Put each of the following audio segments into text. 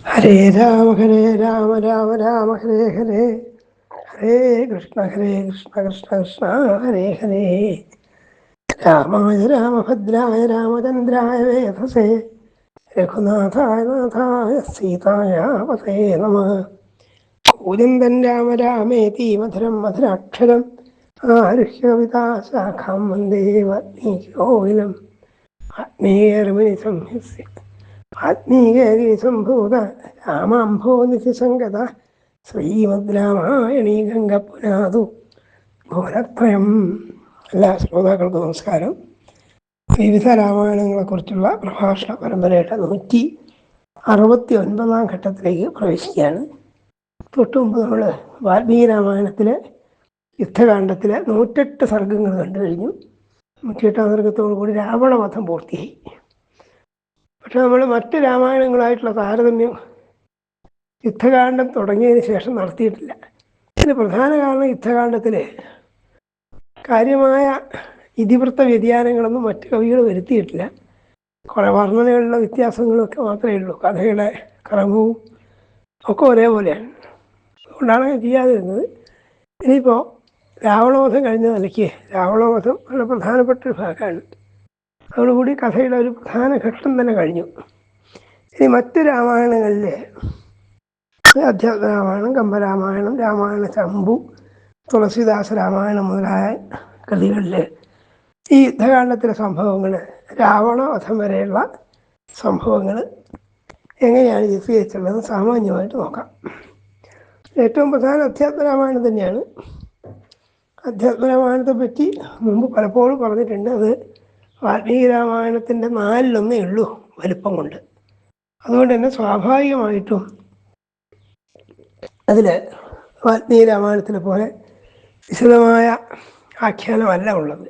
ഹരേ രാമ രാമ രാമ ഹരേ ഹരേ, ഹരേ കൃഷ്ണ കൃഷ്ണ കൃഷ്ണ ഹരേ ഹരേ. രാമായ രാമഭദ്രായ രാമചന്ദ്രായ വേധസേ രഘുനാഥായ നാഥായ സീതായ പതേ നമഃ. കൂജന്തൻ രാമ രാമേതി മധുരം മധുരാക്ഷരം ആരുഹ്യ കവിതാശാഖാം വന്ദേ വാൽമീകികോകിലം. ആത്മീയർമിനി സംഹ്യസ്യ ആത്മീയസംഭൂത രാമാംഭോനിധി സംഗത ശ്രീമദ് രാമായണീ ഗംഗപുനാതു ഭുവനത്രയം. എല്ലാ ശ്രോതാക്കൾക്കും നമസ്കാരം. വിവിധ രാമായണങ്ങളെക്കുറിച്ചുള്ള പ്രഭാഷണ പരമ്പരയുടെ 169 ഘട്ടത്തിലേക്ക് പ്രവേശിക്കുകയാണ്. തൊട്ടുമുമ്പ് നമ്മൾ വാൽമീകി രാമായണത്തിലെ യുദ്ധകാന്ഡത്തിലെ 108 സർഗങ്ങൾ കണ്ടു കഴിഞ്ഞു. 108 സർഗത്തോടു കൂടി രാവണവധം പൂർത്തിയായി. പക്ഷെ നമ്മൾ മറ്റ് രാമായണങ്ങളായിട്ടുള്ള താരതമ്യം യുദ്ധകാന്ഡം തുടങ്ങിയതിന് ശേഷം നടത്തിയിട്ടില്ല. ഇതിന് പ്രധാന കാരണം യുദ്ധകാന്ഡത്തിൽ കാര്യമായ ഇതിവൃത്ത വ്യതിയാനങ്ങളൊന്നും മറ്റ് കവികൾ വരുത്തിയിട്ടില്ല. കുറേ വർണ്ണനകളിലുള്ള വ്യത്യാസങ്ങളൊക്കെ മാത്രമേ ഉള്ളൂ. കഥയുടെ ക്രമവും ഒക്കെ ഒരേപോലെയാണ്. അതുകൊണ്ടാണ് ചെയ്യാതിരുന്നത്. ഇനിയിപ്പോൾ രാവണവധം കഴിഞ്ഞ നിലയ്ക്ക് രാവണവധം വളരെ പ്രധാനപ്പെട്ടൊരു ഭാഗമാണ്. അതോടുകൂടി കഥയുടെ ഒരു പ്രധാന ഘട്ടം തന്നെ കഴിഞ്ഞു. ഇനി മറ്റ് രാമായണങ്ങളിൽ അധ്യാത്മ രാമായണം, കമ്പരാമായണം, രാമായണ ചമ്പു, തുളസീദാസ രാമായണം മുതലായ കൃതികളിൽ ഈ യുദ്ധകാന്ഡത്തിലെ സംഭവങ്ങൾ, രാവണവധം വരെയുള്ള സംഭവങ്ങൾ എങ്ങനെയാണ് ചിത്രീകരിച്ചുള്ളത് സാമാന്യമായിട്ട് നോക്കാം. ഏറ്റവും പ്രധാന അധ്യാത്മരാമായണം തന്നെയാണ്. അധ്യാത്മരാമായണത്തെ പറ്റി മുമ്പ് പലപ്പോഴും പറഞ്ഞിട്ടുണ്ട്. അത് വാൽമീകി രാമായണത്തിൻ്റെ 4/1 ഉള്ളൂ വലിപ്പം കൊണ്ട്. അതുകൊണ്ട് തന്നെ സ്വാഭാവികമായിട്ടും അതിൽ വാൽമീകി രാമായണത്തിലെ പോലെ വിശദമായ ആഖ്യാനമല്ല ഉള്ളത്.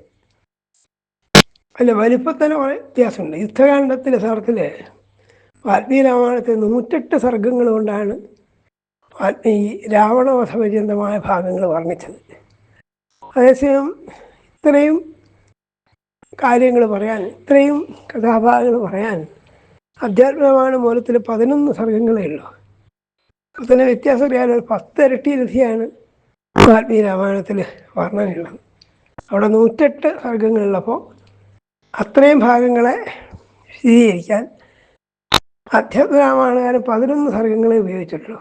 അല്ല, വലിപ്പത്തിന് കുറേ വ്യത്യാസമുണ്ട്. യുദ്ധകാന്ഡത്തിലെ യഥാർത്ഥത്തിൽ വാൽമീകി രാമായണത്തിൽ 108 സർഗങ്ങൾ കൊണ്ടാണ് വാൽമീകി രാവണവധ പര്യന്തമായ ഭാഗങ്ങൾ വർണ്ണിച്ചത്. അതേസമയം ഇത്രയും കാര്യങ്ങൾ പറയാൻ, ഇത്രയും കഥാഭാഗങ്ങൾ പറയാൻ അധ്യാത്മരാമായണ മൂലത്തിൽ 11 സർഗങ്ങളേ ഉള്ളൂ. അപ്പോൾ തന്നെ വ്യത്യാസം അറിയാതെ 10 ഇരട്ടിയിലധികമാണ് വാൽമീകി രാമായണത്തിൽ വർണ്ണനയുള്ളത്. അവിടെ 108 സർഗങ്ങളുള്ളപ്പോൾ അത്രയും ഭാഗങ്ങളെ വിശദീകരിക്കാൻ അധ്യാത്മരാമായണകാരൻ 11 സർഗങ്ങളെ ഉപയോഗിച്ചിട്ടുള്ളൂ.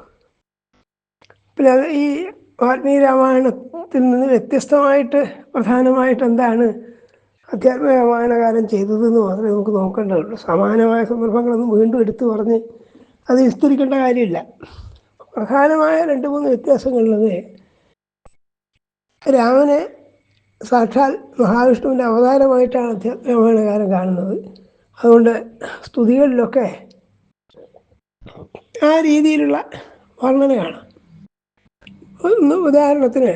പിന്നെ അത് ഈ വാൽമീകി രാമായണത്തിൽ നിന്ന് വ്യത്യസ്തമായിട്ട് പ്രധാനമായിട്ട് എന്താണ് അധ്യാത്മരാമായണകാരൻ ചെയ്തതെന്ന് മാത്രമേ നമുക്ക് നോക്കേണ്ടതുള്ളൂ. സമാനമായ സന്ദർഭങ്ങളൊന്നും വീണ്ടും എടുത്തു പറഞ്ഞ് അത് വിസ്തരിക്കേണ്ട കാര്യമില്ല. പ്രധാനമായ 2-3 വ്യത്യാസങ്ങളുള്ളത്, രാമനെ സാക്ഷാൽ മഹാവിഷ്ണുവിൻ്റെ അവതാരമായിട്ടാണ് അധ്യാത്മരാമായണകാരൻ കാണുന്നത്. അതുകൊണ്ട് സ്തുതികളിലൊക്കെ ആ രീതിയിലുള്ള വർണ്ണന കാണാം. ഉദാഹരണത്തിന്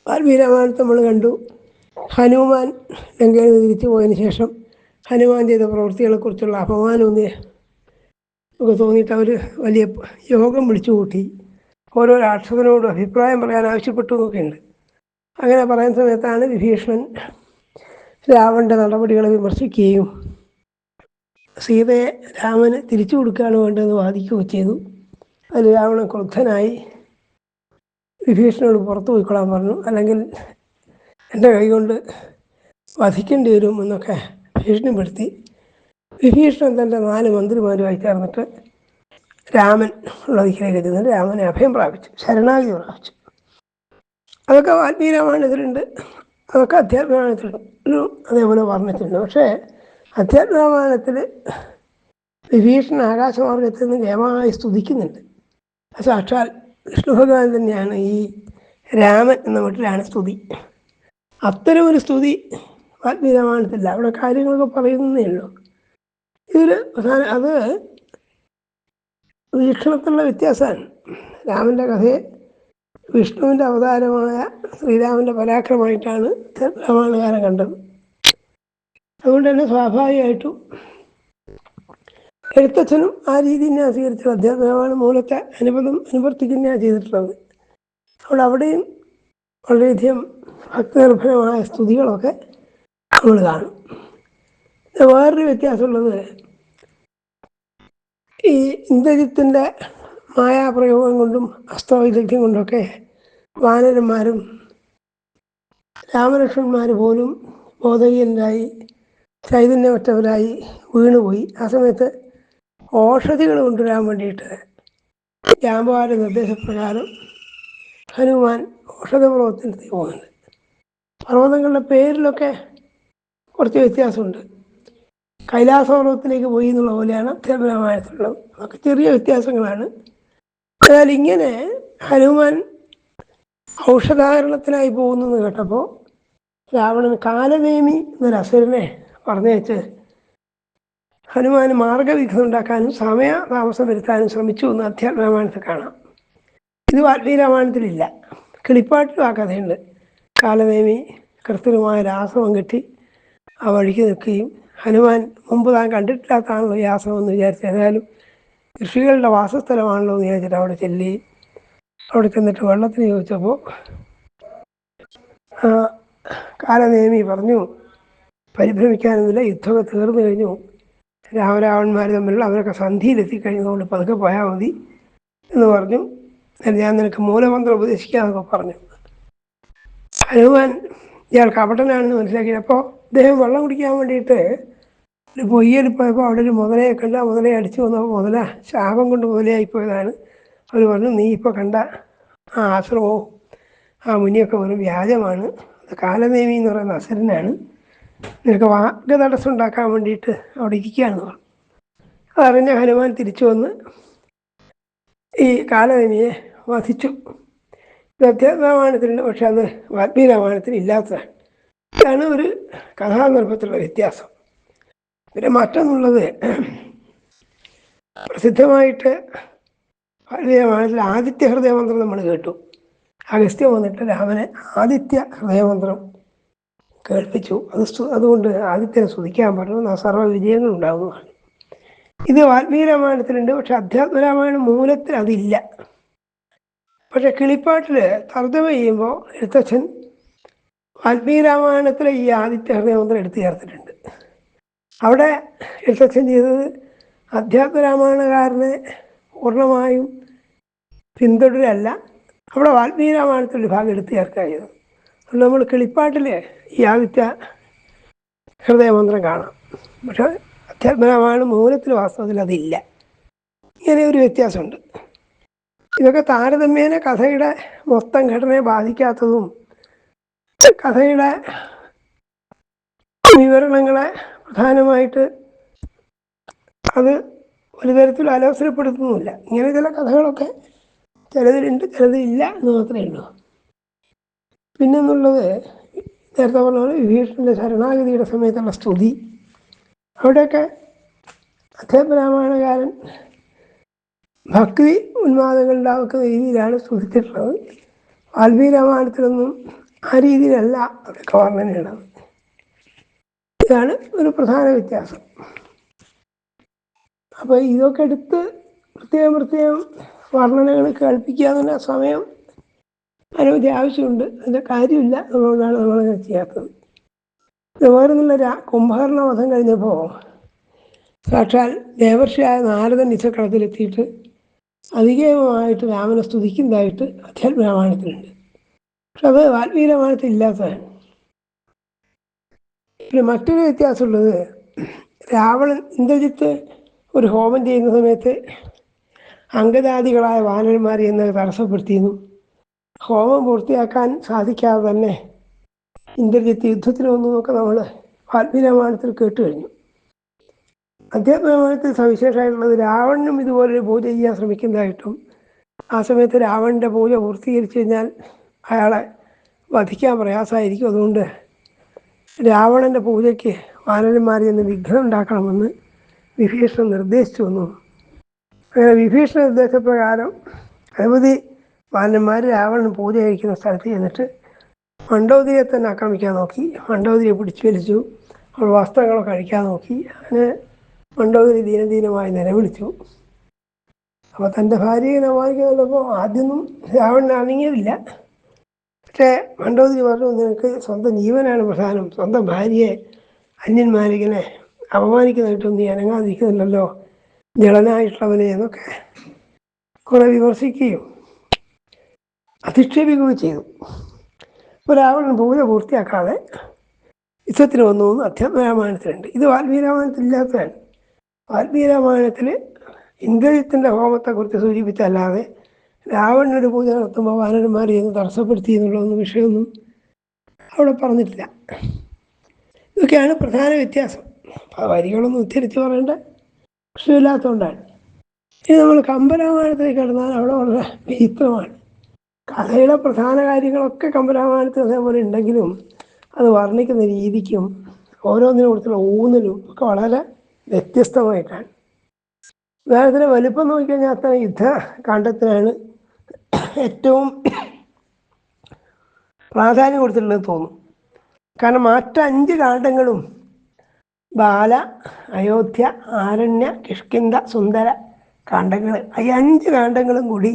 വാൽമീകി രാമായണത്തെ നമ്മൾ കണ്ടു. ഹനുമാൻ ലങ്കയിൽ നിന്ന് തിരിച്ചു പോയതിന് ശേഷം ഹനുമാൻ ചെയ്ത പ്രവൃത്തികളെക്കുറിച്ചുള്ള അപമാനമൊക്കെ തോന്നിയിട്ട് അവർ വലിയ യോഗം വിളിച്ചു കൂട്ടി ഓരോ രാക്ഷസനോടും അഭിപ്രായം പറയാൻ ആവശ്യപ്പെട്ടു എന്നൊക്കെ ഉണ്ട്. അങ്ങനെ പറയുന്ന സമയത്താണ് വിഭീഷണൻ രാവണൻ്റെ നടപടികളെ വിമർശിക്കുകയും സീതയെ രാമന് തിരിച്ചു കൊടുക്കുകയാണ് വേണ്ടതെന്ന് വാദിക്കുകയും ചെയ്തു. അതിൽ രാവണൻ ക്രുദ്ധനായി വിഭീഷണനോട് പുറത്തു പോയിക്കൊള്ളാൻ പറഞ്ഞു, അല്ലെങ്കിൽ എൻ്റെ കൈകൊണ്ട് വധിക്കേണ്ടി വരും എന്നൊക്കെ ഭീഷണിപ്പെടുത്തി. വിഭീഷണൻ തൻ്റെ 4 മന്ത്രിമാരുമായി ചേർന്നിട്ട് രാമൻ ഉള്ള ദിക്കിലേക്ക് ചെന്നിട്ട് രാമനെ അഭയം പ്രാപിച്ചു, ശരണാഗതി പ്രാപിച്ചു. അതൊക്കെ വാൽമീകി രാമായണത്തിലുണ്ട്, അതൊക്കെ അധ്യാത്മരാമായണത്തിലും അതേപോലെ വർണ്ണിച്ചിട്ടുണ്ട്. പക്ഷേ അധ്യാത്മരാമായണത്തിൽ വിഭീഷണൻ ആകാശമാർഗത്തിൽ നിന്ന് കേമമായി സ്തുതിക്കുന്നുണ്ട്. സാക്ഷാൽ വിഷ്ണു ഭഗവാൻ തന്നെയാണ് ഈ രാമൻ എന്ന വീട്ടിലാണ് സ്തുതി. അത്തരമൊരു സ്തുതി വാൽമീകി രാമായണത്തില്ല. അവിടെ കാര്യങ്ങളൊക്കെ പറയുന്നതേ ഉള്ളൂ. ഇതിൽ പ്രധാന അത് വീക്ഷണത്തിലുള്ള വ്യത്യാസമാണ്. രാമൻ്റെ കഥയെ വിഷ്ണുവിൻ്റെ അവതാരമായ ശ്രീരാമൻ്റെ പരാക്രമമായിട്ടാണ് രാമായണകാരൻ കണ്ടത്. അതുകൊണ്ട് തന്നെ സ്വാഭാവികമായിട്ടും എഴുത്തച്ഛനും ആ രീതി തന്നെയാണ് സ്വീകരിച്ചത്. അധ്യാത്മരാമായണ മൂലത്തെ അനുവർത്തിക്കുന്നതാണ് ചെയ്തിട്ടുള്ളത്. അതുകൊണ്ട് അവിടെയും വളരെയധികം ഭക്തിനിർഭരമായ സ്തുതികളൊക്കെ നമ്മൾ കാണും. വേറൊരു വ്യത്യാസമുള്ളത്, ഈ ഇന്ദ്രജിത്തിൻ്റെ മായാപ്രയോഗം കൊണ്ടും അസ്ത്രവൈദഗ്ധ്യം കൊണ്ടൊക്കെ വാനരന്മാരും രാമലക്ഷ്മണന്മാർ പോലും ബോധഹീനരായി ചൈതന്യമറ്റവരായി വീണുപോയി. ആ സമയത്ത് ഔഷധികൾ കൊണ്ടുവരാൻ വേണ്ടിയിട്ട് ജാമ്പവാന്റെ നിർദ്ദേശപ്രകാരം ഹനുമാൻ ഔഷധപർവ്വതത്തിനെത്തി പോകുന്നുണ്ട്. പർവ്വതങ്ങളുടെ പേരിലൊക്കെ കുറച്ച് വ്യത്യാസമുണ്ട്. കൈലാസപർവ്വതത്തിലേക്ക് പോയി എന്നുള്ള പോലെയാണ് അധ്യാത്മരാമായണത്തിലുള്ളത്. അതൊക്കെ ചെറിയ വ്യത്യാസങ്ങളാണ്. എന്നാൽ ഇങ്ങനെ ഹനുമാൻ ഔഷധാകരണത്തിനായി പോകുന്നു എന്ന് കേട്ടപ്പോൾ രാവണൻ കാലനേമി എന്നൊരു അസുരനെ പറഞ്ഞയച്ച് ഹനുമാന് മാർഗവിഘ്നം ഉണ്ടാക്കാനും സമയതാമസം വരുത്താനും ശ്രമിച്ചു എന്ന് അധ്യാത്മരാമായണത്തിൽ കാണാം. ഇത് വാൽമീകി രാമായണത്തിലില്ല. കിളിപ്പാട്ടിലും ആ കഥയുണ്ട്. കാലനേമി കൃത്രിമമായ രാസവം കെട്ടി ആ വഴിക്ക് നിൽക്കുകയും ഹനുമാൻ മുമ്പ് താൻ കണ്ടിട്ടില്ലാത്താണല്ലോ ഈ ആശ്രമം എന്ന് വിചാരിച്ചു. ഏതായാലും ഋഷികളുടെ വാസസ്ഥലമാണല്ലോ എന്ന് വിചാരിച്ചിട്ട് അവിടെ ചെല്ലി അവിടെ ചെന്നിട്ട് വെള്ളത്തിന് ചോദിച്ചപ്പോൾ കാലനേമി പറഞ്ഞു, പരിഭ്രമിക്കാനൊന്നുമില്ല, യുദ്ധമൊക്കെ തീർന്നു കഴിഞ്ഞു, രാമരാവണന്മാർ തമ്മിലുള്ള അവരൊക്കെ സന്ധിയിലെത്തിക്കഴിഞ്ഞതുകൊണ്ട് പതുക്കെ പോയാൽ മതി എന്ന് പറഞ്ഞു. ഞാൻ നിനക്ക് മൂലമന്ത്രം ഉപദേശിക്കാമെന്നൊക്കെ പറഞ്ഞു. ഹനുമാൻ ഇയാൾ കപടനാണെന്ന് മനസ്സിലാക്കിയപ്പോൾ അദ്ദേഹം വെള്ളം കുടിക്കാൻ വേണ്ടിയിട്ട് ഒരു പൊയ്യൽ പോയപ്പോൾ അവിടെ ഒരു മുതലയെ കണ്ട് ആ മുതലയെ അടിച്ചു വന്നപ്പോൾ മുതല ശാപം കൊണ്ട് മുതലയായിപ്പോയതാണ്. അവർ പറഞ്ഞു, നീ ഇപ്പോൾ കണ്ട ആ ആശ്രമവും ആ മുനിയൊക്കെ വെറും വ്യാജമാണ്, അത് കാലനേമി എന്ന് പറയുന്ന അസുരനാണ്, നിനക്ക് വാഗ്തടസ്സം ഉണ്ടാക്കാൻ വേണ്ടിയിട്ട് അവിടെ ഇരിക്കുകയാണെന്ന് പറഞ്ഞു. അതറിഞ്ഞ ഹനുമാൻ തിരിച്ചു വന്ന് ഈ കാലനേമിയെ വധിച്ചു. ഇത് അധ്യാത്മരാമായണത്തിലുണ്ട്, പക്ഷെ അത് വാൽമീകി രാമായണത്തിൽ ഇല്ലാത്തതാണ്. ഇതാണ് ഒരു കഥാസന്ദർഭത്തിലുള്ള വ്യത്യാസം. പിന്നെ മറ്റൊന്നുള്ളത്, പ്രസിദ്ധമായിട്ട് വാൽമീകി രാമായണത്തിൽ ആദിത്യ ഹൃദയമന്ത്രം നമ്മൾ കേട്ടു. അഗസ്ത്യം വന്നിട്ട് രാമനെ ആദിത്യ ഹൃദയമന്ത്രം കേൾപ്പിച്ചു. അതുകൊണ്ട് ആദിത്യനെ സ്തുതിക്കാൻ പറഞ്ഞു, സർവ്വ വിജയങ്ങളും ഉണ്ടാകുന്നതാണ്. ഇത് വാൽമീകി രാമായണത്തിലുണ്ട്, പക്ഷെ അധ്യാത്മരാമായണ മൂലത്തിൽ അതില്ല. പക്ഷെ കിളിപ്പാട്ടിൽ തർജ്ജമ ചെയ്യുമ്പോൾ എഴുത്തച്ഛൻ വാൽമീകി രാമായണത്തിലെ ഈ ആദിത്യ ഹൃദയമന്ത്രം എടുത്തു ചേർത്തിട്ടുണ്ട്. അവിടെ എഴുത്തച്ഛൻ ചെയ്തത് അധ്യാത്മരാമായണകാരനെ പൂർണ്ണമായും പിന്തുടരല്ല, അവിടെ വാൽമീകി രാമായണത്തിലൊരു ഭാഗം എടുത്തു ചേർക്കുക ചെയ്തത്. അതുകൊണ്ട് നമ്മൾ കിളിപ്പാട്ടിൽ ഈ ആദിത്യ ഹൃദയമന്ത്രം കാണാം, പക്ഷെ അധ്യാത്മരാമായണ മൂലത്തിൽ വാസ്തവത്തിൽ അതില്ല. ഇങ്ങനെ ഒരു വ്യത്യാസമുണ്ട്. ഇതൊക്കെ താരതമ്യേന കഥയുടെ മൊത്തം ഘടനയെ ബാധിക്കാത്തതും കഥയുടെ വിവരണങ്ങളെ പ്രധാനമായിട്ട് അത് ഒരു തരത്തിലും അലോസരപ്പെടുത്തുന്നുമില്ല. ഇങ്ങനെ ചില കഥകളൊക്കെ ചിലതിലുണ്ട്, ചിലതില്ല എന്ന് മാത്രമേ ഉള്ളൂ. പിന്നെന്നുള്ളത് നേരത്തെ പറഞ്ഞ പോലെ വിഭീഷണൻ്റെ ശരണാഗതിയുടെ സമയത്തുള്ള സ്തുതി, അവിടെയൊക്കെ അധ്യാത്മരാമായണകാരൻ ഭക്തി ഉന്മാദങ്ങൾ ഉണ്ടാക്കുന്ന രീതിയിലാണ് സ്തുതിച്ചിട്ടുള്ളത്. വാൽമീകി രാമായണത്തിലൊന്നും ആ രീതിയിലല്ല അതൊക്കെ വർണ്ണനയുള്ളത്. ഇതാണ് ഒരു പ്രധാന വ്യത്യാസം. അപ്പോൾ ഇതൊക്കെ എടുത്ത് പ്രത്യേകം വർണ്ണനകൾ കേൾപ്പിക്കുക എന്നുള്ള സമയം അനവധി ആവശ്യമുണ്ട്. അതിൻ്റെ കാര്യമില്ല എന്നുള്ളതാണ് നമ്മളങ്ങനെ ചെയ്യാത്തത്. വേറൊന്നുള്ള കുംഭകർണ വധം കഴിഞ്ഞപ്പോൾ സാക്ഷാൽ ദേവർഷിയായ നാരദൻ നിശക്കളത്തിലെത്തിയിട്ട് അധികമായിട്ട് രാമനെ സ്തുതിക്കുന്നതായിട്ട് അധ്യാത്മരാമായണത്തിലുണ്ട്. പക്ഷെ അത് വാൽമീകി രാമായണത്തിൽ ഇല്ലാത്തതാണ്. പിന്നെ മറ്റൊരു വ്യത്യാസമുള്ളത്, രാവണൻ ഇന്ദ്രജിത്ത് ഒരു ഹോമം ചെയ്യുന്ന സമയത്ത് അംഗജാതികളായ വാനരന്മാരെ എന്ന് തടസ്സപ്പെടുത്തിയെന്നും ഹോമം പൂർത്തിയാക്കാൻ സാധിക്കാതെ തന്നെ ഇന്ദ്രജിത്ത് യുദ്ധത്തിന് വന്നു എന്നൊക്കെ നമ്മൾ വാൽമീകി രാമായണത്തിൽ കേട്ട് കഴിഞ്ഞു. അധ്യാത്മരാമായണത്തിൽ സവിശേഷമായിട്ടുള്ളത് രാവണനും ഇതുപോലൊരു പൂജ ചെയ്യാൻ ശ്രമിക്കുന്നതായിട്ടും ആ സമയത്ത് രാവണൻ്റെ പൂജ പൂർത്തീകരിച്ചു കഴിഞ്ഞാൽ അയാളെ വധിക്കാൻ പ്രയാസമായിരിക്കും, അതുകൊണ്ട് രാവണൻ്റെ പൂജയ്ക്ക് വാനരന്മാരിൽ നിന്ന് വിഘ്നം ഉണ്ടാക്കണമെന്ന് വിഭീഷണൻ നിർദ്ദേശിച്ചുവെന്നും അങ്ങനെ വിഭീഷണ നിർദ്ദേശപ്രകാരം അനവധി വാനരന്മാർ രാവണൻ പൂജ കഴിക്കുന്ന സ്ഥലത്ത് ചെന്നിട്ട് മണ്ഡോദരിയെ തന്നെ ആക്രമിക്കാൻ നോക്കി. മണ്ഡോദരിയെ പിടിച്ചു വലിച്ചു, അവൾ വസ്ത്രങ്ങളൊക്കെ കഴിക്കാൻ നോക്കി. അങ്ങനെ മണ്ഡോദരി ദീനദീനമായി നിലവിളിച്ചു. അപ്പോൾ തൻ്റെ ഭാര്യയെ അപമാനിക്കുന്നുള്ളപ്പോൾ ആദ്യമൊന്നും രാവണൻ അണങ്ങിയതില്ല. പക്ഷേ മണ്ഡോദരി പറഞ്ഞു, നിനക്ക് സ്വന്തം ജീവനാണ് പ്രധാനം, സ്വന്തം ഭാര്യയെ അന്യന്മാരിങ്ങനെ അപമാനിക്കുന്നതായിട്ടൊന്നും നീ അനങ്ങാതിരിക്കുന്നില്ലല്ലോ, ജളനായിട്ടുള്ളവനെ എന്നൊക്കെ കുറെ വിമർശിക്കുകയും അധിക്ഷേപിക്കുകയും ചെയ്തു. അപ്പോൾ രാവണൻ പൂജ പൂർത്തിയാക്കാതെ യുദ്ധത്തിന് വന്നു എന്ന് അധ്യാത്മരാമായണത്തിലുണ്ട്. ഇത് വാൽമീകി രാമായണത്തിൽ ഇല്ലാത്തതാണ്. വാൽമീകി രാമായണത്തിൽ ഇന്ദ്രജിത്തിൻ്റെ ഹോമത്തെക്കുറിച്ച് സൂചിപ്പിച്ചല്ലാതെ രാവണനൊരു പൂജ നടത്തുമ്പോൾ വാനരന്മാർ ചെയ്യുന്ന തടസ്സപ്പെടുത്തി എന്നുള്ളതൊന്നും വിഷയമൊന്നും അവിടെ പറഞ്ഞിട്ടില്ല. ഇതൊക്കെയാണ് പ്രധാന വ്യത്യാസം. വരികളൊന്നും ഉദ്ധരിച്ച് പറയേണ്ട വിഷയമില്ലാത്തതുകൊണ്ടാണ്. ഇനി നമ്മൾ കമ്പരാമായണത്തിലേക്ക് കടന്നാൽ അവിടെ വളരെ വിചിത്രമാണ്. കഥയുടെ പ്രധാന കാര്യങ്ങളൊക്കെ കമ്പരാമായണത്തിൽ അതേപോലെ ഉണ്ടെങ്കിലും അത് വർണ്ണിക്കുന്ന രീതിക്കും ഓരോന്നിനെ കുറിച്ചുള്ള ഊന്നലും ഒക്കെ വളരെ വ്യത്യസ്തമായിട്ടാണ്. ഉദാഹരണത്തിന് വലുപ്പം നോക്കിക്കഴിഞ്ഞാൽ അത്ര യുദ്ധകാണ്ഡത്തിനാണ് ഏറ്റവും പ്രാധാന്യം കൊടുത്തിട്ടുള്ളത് തോന്നും. കാരണം മറ്റ് 5 കാണ്ഡങ്ങളും ബാല, അയോധ്യ, ആരണ്യ, കിഷ്കിന്ധ, സുന്ദര കാണ്ഡങ്ങൾ, ഈ 5 കാണ്ഡങ്ങളും കൂടി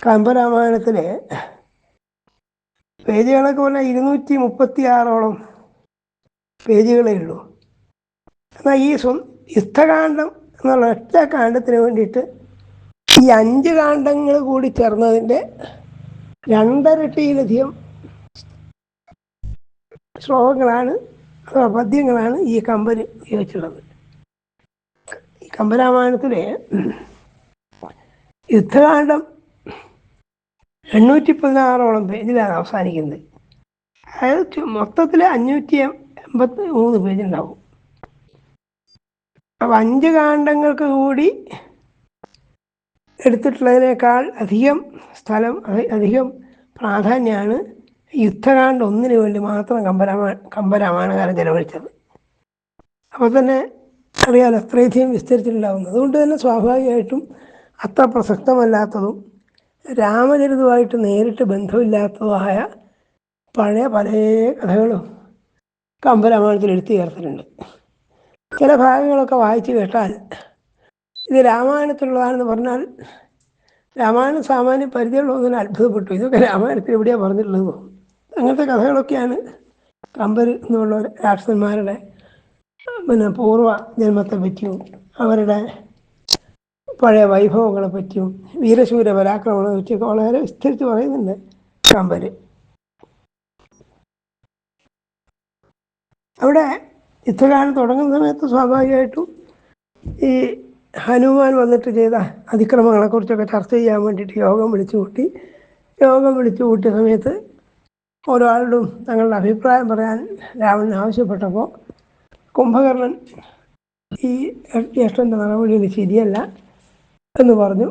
കമ്പരാമായണത്തിൽ പേജുകളൊക്കെ പറഞ്ഞാൽ 236ഓളം പേജുകളേ ഉള്ളൂ. എന്നാൽ ഈ യുദ്ധകാന്ഡം എന്നുള്ള ഒറ്റ കാണ്ഡത്തിന് വേണ്ടിയിട്ട് ഈ 5 കാണ്ഡങ്ങൾ കൂടി ചേർന്നതിൻ്റെ 2 ഇരട്ടിയിലധികം ശ്ലോകങ്ങളാണ് പദ്യങ്ങളാണ് ഈ കമ്പന് ഉപയോഗിച്ചുള്ളത്. ഈ കമ്പരാമായണത്തിലെ യുദ്ധകാന്ഡം 816ഓളം പേജിലാണ് അവസാനിക്കുന്നത്. അതായത് മൊത്തത്തിൽ 583 പേജുണ്ടാവും. അപ്പം 5 കാണ്ഡങ്ങൾക്ക് കൂടി എടുത്തിട്ടുള്ളതിനേക്കാൾ അധികം സ്ഥലം, അധികം പ്രാധാന്യമാണ് യുദ്ധകാന്ഡം ഒന്നിനു വേണ്ടി മാത്രം കമ്പരാമായണകാലം ചെലവഴിച്ചത്. അപ്പോൾ തന്നെ അറിയാലോ അത്രയധികം വിസ്തരിച്ചിട്ടുണ്ടാവുന്നത്. അതുകൊണ്ട് തന്നെ സ്വാഭാവികമായിട്ടും അത്ര പ്രസക്തമല്ലാത്തതും രാമചരിതമായിട്ട് നേരിട്ട് ബന്ധമില്ലാത്തതുമായ പഴയ പല കഥകളും കമ്പരാമായണത്തിൽ എടുത്തു ചേർത്തിട്ടുണ്ട്. ചില ഭാഗങ്ങളൊക്കെ വായിച്ചു കേട്ടാൽ ഇത് രാമായണത്തിലുള്ളതാണെന്ന് പറഞ്ഞാൽ രാമായണം സാമാന്യം പരിചയമുള്ളതൊന്നും അത്ഭുതപ്പെട്ടു, ഇതൊക്കെ രാമായണത്തിൽ എവിടെയാണ് പറഞ്ഞിട്ടുള്ളത്. അങ്ങനത്തെ കഥകളൊക്കെയാണ് കമ്പർ എന്നുള്ള രാക്ഷസന്മാരുടെ പൂർവ്വ ജന്മത്തെ പറ്റിയും അവരുടെ പഴയ വൈഭവങ്ങളെ പറ്റിയും വീരശൂര പരാക്രമങ്ങളെ പറ്റിയൊക്കെ വളരെ വിസ്തരിച്ച് പറയുന്നുണ്ട് കമ്പർ. അവിടെ യുദ്ധകാലം തുടങ്ങുന്ന സമയത്ത് സ്വാഭാവികമായിട്ടും ഈ ഹനുമാൻ വന്നിട്ട് ചെയ്ത അതിക്രമങ്ങളെക്കുറിച്ചൊക്കെ ചർച്ച ചെയ്യാൻ വേണ്ടിയിട്ട് യോഗം വിളിച്ചു കൂട്ടിയ സമയത്ത് ഓരോ ആളും തങ്ങളുടെ അഭിപ്രായം പറയാൻ രാവണൻ ആവശ്യപ്പെട്ടപ്പോൾ കുംഭകർണൻ ഈ ജ്യേഷ്ഠൻ്റെ നടപടിയിൽ ശരിയല്ല എന്ന് പറഞ്ഞു.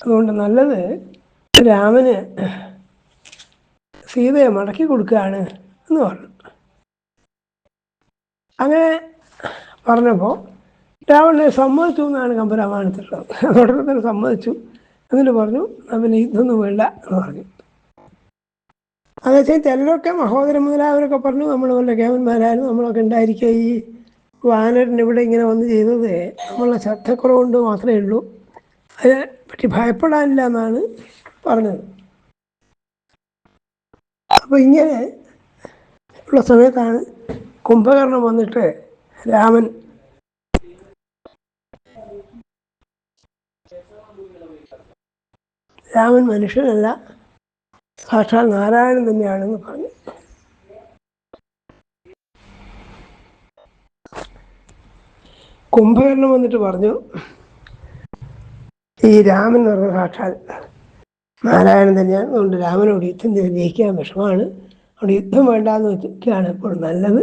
അതുകൊണ്ട് നല്ലത് രാമന് സീതയെ മടക്കി കൊടുക്കുകയാണ് എന്ന് പറഞ്ഞു. അങ്ങനെ പറഞ്ഞപ്പോൾ രാവണനെ സമ്മതിച്ചു എന്നാണ് കമ്പരാമായണത്തിലുള്ളത്. അതോടൊപ്പം തന്നെ സമ്മതിച്ചു. എന്നിട്ട് പറഞ്ഞു അവന് ഇതൊന്നും വേണ്ട എന്ന് പറഞ്ഞു. അതേസമയം ചിലരൊക്കെ മഹോദരൻ മുതലായവരൊക്കെ പറഞ്ഞു നമ്മൾ വല്ല കേവന്മാരായാലും നമ്മളൊക്കെ ഉണ്ടായിരിക്കുക ഈ വാനരൻ ഇവിടെ ഇങ്ങനെ വന്ന് ചെയ്തത് നമ്മളുടെ ശ്രദ്ധക്കുറവുകൊണ്ട് മാത്രമേ ഉള്ളൂ, അതിനെ പറ്റി ഭയപ്പെടാനില്ല എന്നാണ് പറഞ്ഞത്. അപ്പോൾ ഇങ്ങനെ ഉള്ള സമയത്താണ് കുംഭകർണൻ വന്നിട്ട് രാമൻ മനുഷ്യനല്ല, സാക്ഷാൽ നാരായണൻ തന്നെയാണെന്ന് പറഞ്ഞു. കുംഭകർണൻ വന്നിട്ട് പറഞ്ഞു ഈ രാമൻ എന്ന് പറഞ്ഞ സാക്ഷാൽ നാരായണൻ തന്നെയാണ്, അതുകൊണ്ട് രാമനോട് യുദ്ധം ജയിക്കാൻ വിഷമമാണ്, അവിടെ യുദ്ധം വേണ്ടാന്ന് വെച്ചൊക്കെയാണ് എപ്പോഴും നല്ലത്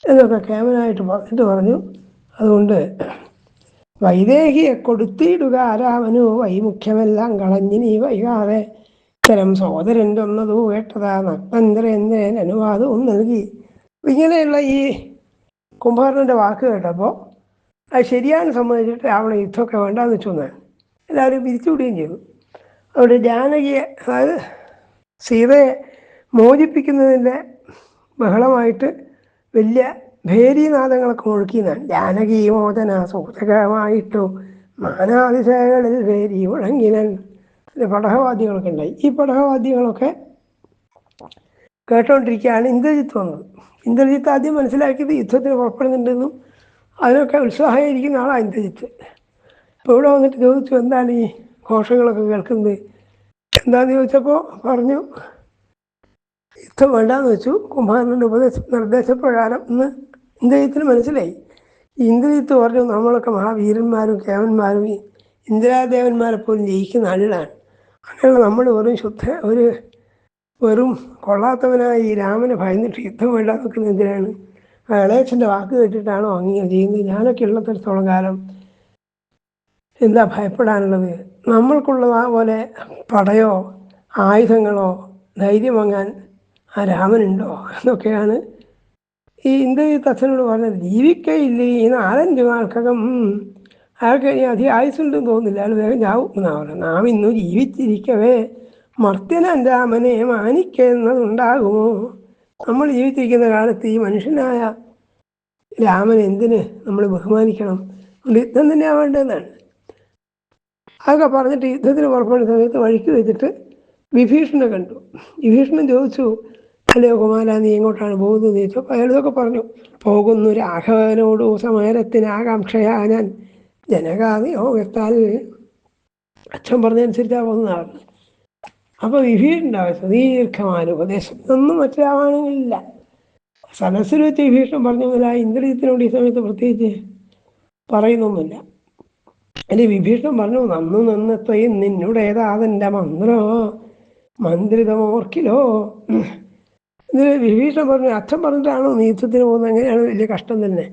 എന്നൊക്കെ കേവലമായിട്ട് പറഞ്ഞിട്ട് പറഞ്ഞു. അതുകൊണ്ട് വൈദേഹിയെ കൊടുത്തിടുക രാമനു വൈമുഖ്യമെല്ലാം കളഞ്ഞ് നീ വൈകാതെ ഇത്തരം സോദരൻ്റെ ഒന്നതു കേട്ടതാ നക്തന്ത്രേന്ദ്രൻ അനുവാദവും നൽകി. ഇങ്ങനെയുള്ള ഈ കുംഭകർണൻ്റെ വാക്ക് കേട്ടപ്പോൾ അത് ശരിയാണ് സമ്മതിച്ചിട്ട് രാവണ യുദ്ധമൊക്കെ വേണ്ടാന്ന് വെച്ചു എന്നാണ് എല്ലാവരും പിരിച്ചുവിടുകയും ചെയ്തു. അവിടെ ജാനകിയെ, അതായത് സീതയെ മോചിപ്പിക്കുന്നതിൻ്റെ ബഹളമായിട്ട് വലിയ ഭേരീനാദങ്ങളൊക്കെ മുഴക്കിയെന്നാണ്. ജാനകി മോചന സൂചകമായിട്ടു നാനാതിശയങ്ങളിൽ ഭേരി മുഴങ്ങിനൻ. പടഹവാദ്യങ്ങളൊക്കെ ഉണ്ടായി. ഈ പടഹവാദ്യങ്ങളൊക്കെ കേട്ടോണ്ടിരിക്കുകയാണ് ഇന്ദ്രജിത്ത് വന്നത്. ഇന്ദ്രജിത്ത് ആദ്യം മനസ്സിലാക്കിയത് യുദ്ധത്തിന് പുറപ്പെടുന്നുണ്ടെന്നും അതിനൊക്കെ ഉത്സാഹമായിരിക്കുന്ന ആളാണ് ഇന്ദ്രജിത്ത്. അപ്പോൾ ഇവിടെ വന്നിട്ട് ചോദിച്ചു, എന്താണ് ഈ ഘോഷങ്ങളൊക്കെ കേൾക്കുന്നത്? എന്താണെന്ന് ചോദിച്ചപ്പോൾ പറഞ്ഞു, യുദ്ധം വേണ്ടാന്ന് വെച്ചു. കുമാരൻ്റെ നിർദ്ദേശപ്രകാരം ഇന്ന് ഇന്ദ്രജിത്തിന് മനസ്സിലായി. ഇന്ദ്രജിത്ത് പറഞ്ഞു, നമ്മളൊക്കെ മഹാവീരന്മാരും കേവന്മാരും ഇന്ദ്രാദേവന്മാരെ പോലും ജയിക്കുന്ന ആളുകളാണ്. അങ്ങനെയുള്ള നമ്മൾ വെറും കൊള്ളാത്തവനായി ഈ രാമനെ ഭയന്നിട്ട് യുദ്ധം വേണ്ടാന്ന് വെക്കുന്നത് എന്തിനാണ്? ഇളയച്ഛൻ്റെ വാക്ക് കേട്ടിട്ടാണോ അങ്ങനെ ചെയ്യുന്നത്? ഞാനൊക്കെ ഉള്ളിടത്തോളം കാലം എന്താ ഭയപ്പെടാനുള്ളത്? നമ്മൾക്കുള്ള പോലെ പടയോ ആയുധങ്ങളോ ധൈര്യം വാങ്ങാൻ ആ രാമനുണ്ടോ എന്നൊക്കെയാണ് ഈ ഇന്ദ്രജിത്ത് അച്ഛനോട് പറഞ്ഞത്. ജീവിക്കയില്ലേ ഈ 4-5 നാൾക്കകം, അയാൾക്ക് ഇനി അധികം ആയുസുണ്ടെന്ന് തോന്നുന്നില്ല, അയാൾ വേഗം ചാവും എന്നാണ് പറയുന്നത്. നാം ഇന്നു ജീവിച്ചിരിക്കവേ മർത്യനൻ രാമനെ മാനിക്കുന്നതുണ്ടാകുമോ? നമ്മൾ ജീവിച്ചിരിക്കുന്ന കാലത്ത് ഈ മനുഷ്യനായ രാമൻ എന്തിന് നമ്മൾ ബഹുമാനിക്കണം? യുദ്ധം തന്നെയാണ് വേണ്ടതെന്നാണ്. അതൊക്കെ പറഞ്ഞിട്ട് യുദ്ധത്തിന് പുറപ്പെടുന്ന സമയത്ത് വഴിക്ക് വെച്ചിട്ട് വിഭീഷണനെ കണ്ടു. വിഭീഷണൻ ചോദിച്ചു, അല്ലയോ കുമാര, നീ എങ്ങോട്ടാണ് പോകുന്നത് ചോദിച്ചപ്പോൾ അയാൾ ഇതൊക്കെ പറഞ്ഞു. പോകുന്നു രാഘവനോട് സമരത്തിന് ആകാംക്ഷയാ ഞാൻ ജനകാനിയോഗത്താൽ. അച്ഛൻ പറഞ്ഞതനുസരിച്ചാണ് പോകുന്നതാണ്. അപ്പോൾ വിഭീഷണൻ്റെ അവസ്ഥ ദീർഘമായ ഉപദേശം, ഇതൊന്നും മറ്റു രാമായണങ്ങളില്ല. സദസ്സിൽ വെച്ച് വിഭീഷണൻ പറഞ്ഞില്ല, ഇന്ദ്രജിത്തിനോട് ഈ സമയത്ത് പ്രത്യേകിച്ച് പറയുന്നൊന്നുമില്ല. എൻ്റെ വിഭീഷണൻ പറഞ്ഞു, നന്നു നന്നത്രയും നിന്നുടേതാതെൻ്റെ മന്ത്രിതമോർക്കിലോ. ഇത് വിഭീഷണൻ പറഞ്ഞു, അച്ഛൻ പറഞ്ഞിട്ടാണോ നീ യുദ്ധത്തിന് പോകുന്നത്? അങ്ങനെയാണ് വലിയ കഷ്ടം തന്നെ.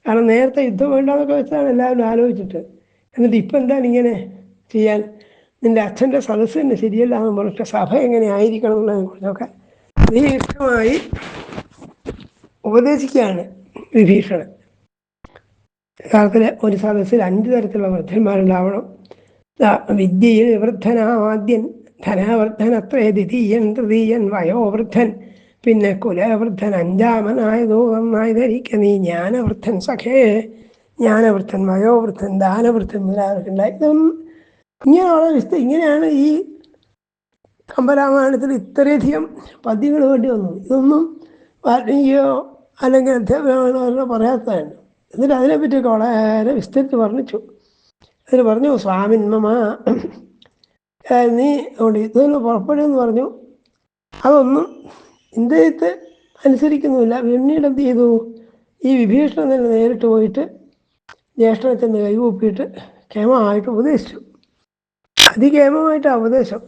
കാരണം നേരത്തെ യുദ്ധം വേണ്ടാന്നൊക്കെ വെച്ചാണ് എല്ലാവരും ആലോചിച്ചിട്ട്, എന്നിട്ട് ഇപ്പം എന്താണ് ഇങ്ങനെ ചെയ്യാൻ? നിൻ്റെ അച്ഛൻ്റെ സദസ്സ് തന്നെ ശരിയല്ല എന്ന് പറഞ്ഞിട്ട് സഭ എങ്ങനെ ആയിരിക്കണം എന്നുള്ളതിനെ കുറിച്ചൊക്കെ ദീർഘമായി ഉപദേശിക്കുകയാണ് വിഭീഷണൻ. യഥാർത്ഥത്തിൽ ഒരു സദസ്സിൽ 5 തരത്തിലുള്ള വൃദ്ധന്മാരുണ്ടാവണം. വിദ്യയിൽ വൃദ്ധനാദ്യൻ, ധനവൃദ്ധനത്രേ ദ്വിതീയൻ, തൃതീയൻ വയോവൃദ്ധൻ, പിന്നെ കുലവൃദ്ധൻ 5-ാമനായതോ നന്നായി ധരിക്ക നീ ജ്ഞാനവൃദ്ധൻ സഖേ. ജ്ഞാനവൃദ്ധൻ, വയോവൃദ്ധൻ, ദാനവൃദ്ധൻ എല്ലാവർക്കും ഉണ്ടായി. ഇങ്ങനെയാണ് ഈ കമ്പരാമായണത്തിൽ ഇത്രയധികം പദ്യങ്ങൾ വേണ്ടി വന്നത്. ഇതൊന്നും വാൽമീകിയോ അല്ലെങ്കിൽ അധ്യാപകനോ പറയാത്തതാണ്. എന്നിട്ട് അതിനെപ്പറ്റിയൊക്കെ വളരെ വിസ്തരിച്ച് വർണ്ണിച്ചു. അതിന് പറഞ്ഞു, സ്വാമിന്മ നീ അതുകൊണ്ട് ഇതൊന്ന് പുറപ്പെടുമെന്ന് പറഞ്ഞു. അതൊന്നും ഇന്ദ്രജിത്ത് അനുസരിക്കുന്നുമില്ല. പിന്നീട് എന്ത് ചെയ്തു? ഈ വിഭീഷണൻ തന്നെ നേരിട്ട് പോയിട്ട് ജ്യേഷ്ഠനെ ചെന്ന് കൈകൂപ്പിയിട്ട് ക്ഷേമമായിട്ട് ഉപദേശിച്ചു. അതിക്ഷേമമായിട്ട് ഉപദേശം.